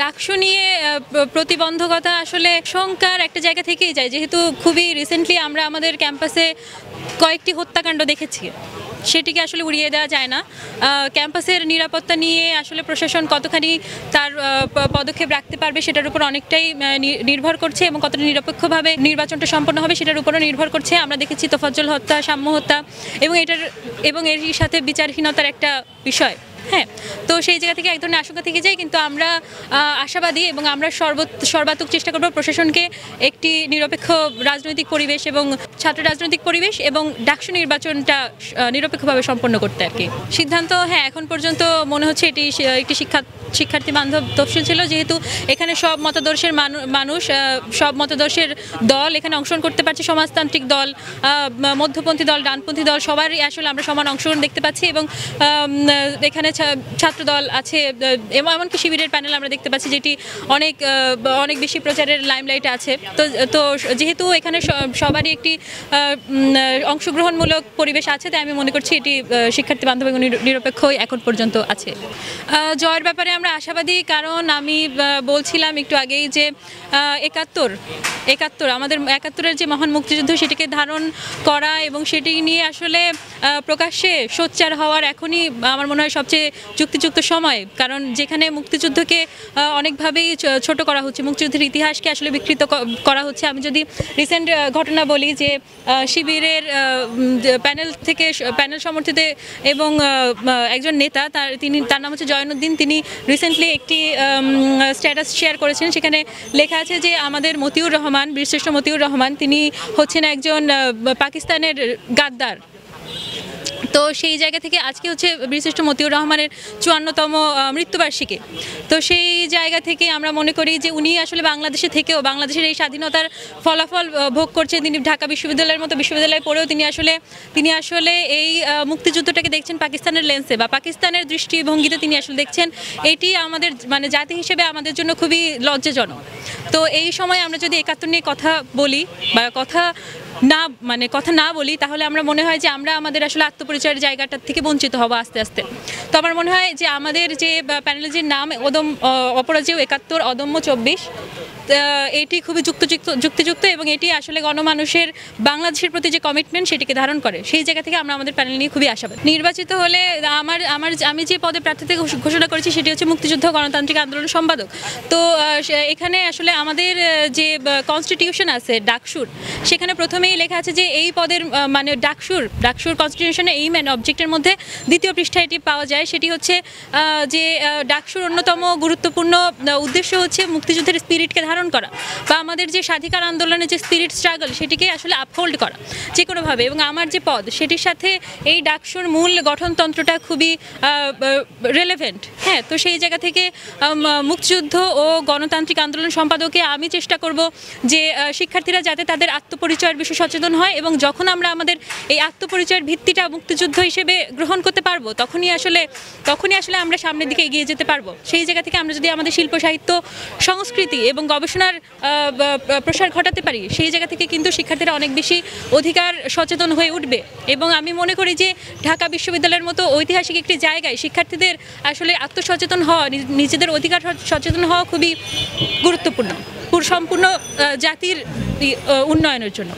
ডাকসু নিয়ে প্রতিবন্ধকতা আসলে শঙ্কার একটা জায়গা থেকেই যায়, যেহেতু খুবই রিসেন্টলি আমরা আমাদের ক্যাম্পাসে কয়েকটি হত্যাকাণ্ড দেখেছি। সেটিকে আসলে উড়িয়ে দেওয়া যায় না। ক্যাম্পাসের নিরাপত্তা নিয়ে আসলে প্রশাসন কতখানি তার পদক্ষেপ রাখতে পারবে সেটার উপর অনেকটাই নির্ভর করছে, এবং কতটা নিরপেক্ষভাবে নির্বাচনটা সম্পন্ন হবে সেটার উপরও নির্ভর করছে। আমরা দেখেছি তোফাজ্জল হত্যা, সাম্য হত্যা, এবং এর সাথে বিচারহীনতার একটা বিষয়। হ্যাঁ, তো সেই জায়গা থেকে এক ধরনের আশঙ্কা থেকে যায়, কিন্তু আমরা আশাবাদী এবং আমরা সর্বাত্মক চেষ্টা করব প্রশাসনকে একটি নিরপেক্ষ রাজনৈতিক পরিবেশ এবং ছাত্র রাজনৈতিক পরিবেশ এবং ডাকসু নির্বাচনটা নিরপেক্ষভাবে সম্পন্ন করতে আর কি। সিদ্ধান্ত এখন পর্যন্ত মনে হচ্ছে এটি একটি শিক্ষার্থী বান্ধব তফসিল ছিল, যেহেতু এখানে সব মতাদর্শের মানুষ, সব মতাদর্শের দল এখানে অংশগ্রহণ করতে পারছে। সমাজতান্ত্রিক দল, মধ্যপন্থী দল, ডানপন্থী দল, সবারই আসলে আমরা সমান অংশগ্রহণ দেখতে পাচ্ছি, এবং এখানে ছাত্র দল আছে, এবং এমনকি শিবিরের প্যানেল আমরা দেখতে পাচ্ছি, যেটি অনেক বেশি প্রচারের লাইমলাইটে আছে। তো যেহেতু এখানে সবারই একটি অংশগ্রহণমূলক পরিবেশ আছে, তাই আমি মনে করছি এটি শিক্ষার্থী বান্ধব এবং নিরপেক্ষই এখন পর্যন্ত আছে। জয়ের ব্যাপারে আমরা আশাবাদী, কারণ আমি বলছিলাম একটু আগেই যে আমাদের ৭১-এর যে মহান মুক্তিযুদ্ধ সেটিকে ধারণ করা এবং সেটি নিয়ে আসলে প্রকাশ্যে সোচ্চার হওয়ার এখনই আমার মনে হয় সবচেয়ে যুক্তিযুক্ত সময়। কারণ যেখানে মুক্তিযুদ্ধকে অনেকভাবেই ছোট করা হচ্ছে, মুক্তিযুদ্ধের ইতিহাসকে আসলে বিকৃত করা হচ্ছে। আমি যদি রিসেন্ট ঘটনা বলি, যে শিবিরের প্যানেল সমর্থিত এবং একজন নেতা, তার নাম হচ্ছে জয়নুদ্দিন, তিনি রিসেন্টলি একটি স্ট্যাটাস শেয়ার করেছেন। সেখানে লেখা আছে যে আমাদের মতিউর রহমান, বীরশ্রেষ্ঠ মতিউর রহমান, তিনি হচ্ছেন একজন পাকিস্তানের গাদ্দার। তো সেই জায়গা থেকে আজকে হচ্ছে বীরশ্রেষ্ঠ মতিউর রহমানের ৫৪তম মৃত্যুবার্ষিকী। তো সেই জায়গা থেকে আমরা মনে করি যে উনি আসলে বাংলাদেশে থেকেও বাংলাদেশের এই স্বাধীনতার ফলাফল ভোগ করছেন। তিনি ঢাকা বিশ্ববিদ্যালয়ের মতো বিশ্ববিদ্যালয়ে পড়েও তিনি আসলে এই মুক্তিযুদ্ধটাকে দেখছেন পাকিস্তানের লেন্সে বা পাকিস্তানের দৃষ্টিভঙ্গিতে তিনি আসলে দেখছেন। এটি আমাদের জাতি হিসেবে আমাদের জন্য খুবই লজ্জাজনক। তো এই সময় আমরা যদি ৭১ নিয়ে কথা বলি বা কথা না বলি, তাহলে আমরা মনে হয় যে আমরা আমাদের আসলে আত্মপরিচয়ের জায়গাটার থেকে বঞ্চিত হব আস্তে আস্তে। তো আমার মনে হয় যে আমাদের যে প্যানেলের নাম অপরাজেয় ৭১, অদম্য ২৪, এটি খুবই যুক্তিযুক্ত এবং এটি আসলে গণমানুষের বাংলাদেশের প্রতি যে কমিটমেন্ট সেটিকে ধারণ করে। সেই জায়গা থেকে আমরা আমাদের প্যানেল নিয়ে খুবই আশাবাদী। নির্বাচিত হলে আমি যে পদে প্রার্থীতে ঘোষণা করেছি সেটি হচ্ছে মুক্তিযুদ্ধ গণতান্ত্রিক আন্দোলন সম্পাদক। তো এখানে আসলে আমাদের যে কনস্টিটিউশন আছে ডাকসুর, সেখানে প্রথমেই লেখা আছে যে এই পদের ডাকসুর কনস্টিটিউশনের এইম অ্যান্ড অবজেক্টের মধ্যে দ্বিতীয় পৃষ্ঠায় এটি পাওয়া যায়। সেটি হচ্ছে যে ডাকসুর অন্যতম গুরুত্বপূর্ণ উদ্দেশ্য হচ্ছে মুক্তিযুদ্ধের স্পিরিটকে ধারণ করা বা আমাদের যে স্বাধিকার আন্দোলনের যে স্পিরিট স্ট্রাগল সেটিকে আসলে আপহোল্ড করা যে কোনোভাবে। এবং আমার যে পদ সেটির সাথে এই ডাকসুর মূল গঠনতন্ত্রটা খুবই রেলেভেন্ট। হ্যাঁ, তো সেই জায়গা থেকে মুক্তিযুদ্ধ ও গণতান্ত্রিক আন্দোলন সম্পাদকে আমি চেষ্টা করব যে শিক্ষার্থীরা যাতে তাদের আত্মপরিচয়ের বিষয়ে সচেতন হয়, এবং যখন আমরা আমাদের এই আত্মপরিচয়ের ভিত্তিটা মুক্তিযুদ্ধ হিসেবে গ্রহণ করতে পারবো, তখনই আসলে আমরা সামনের দিকে এগিয়ে যেতে পারবো। সেই জায়গা থেকে আমরা যদি আমাদের শিল্প, সাহিত্য, সংস্কৃতি এবং গবেষণার প্রসার ঘটাতে পারি, সেই জায়গা থেকে কিন্তু শিক্ষার্থীরা অনেক বেশি অধিকার সচেতন হয়ে উঠবে। এবং আমি মনে করি যে ঢাকা বিশ্ববিদ্যালয়ের মতো ঐতিহাসিক একটি জায়গায় শিক্ষার্থীদের আসলে আত্মসচেতন হওয়া, নিজেদের অধিকার সচেতন হওয়া খুবই গুরুত্বপূর্ণ সম্পূর্ণ জাতির উন্নয়নের জন্য।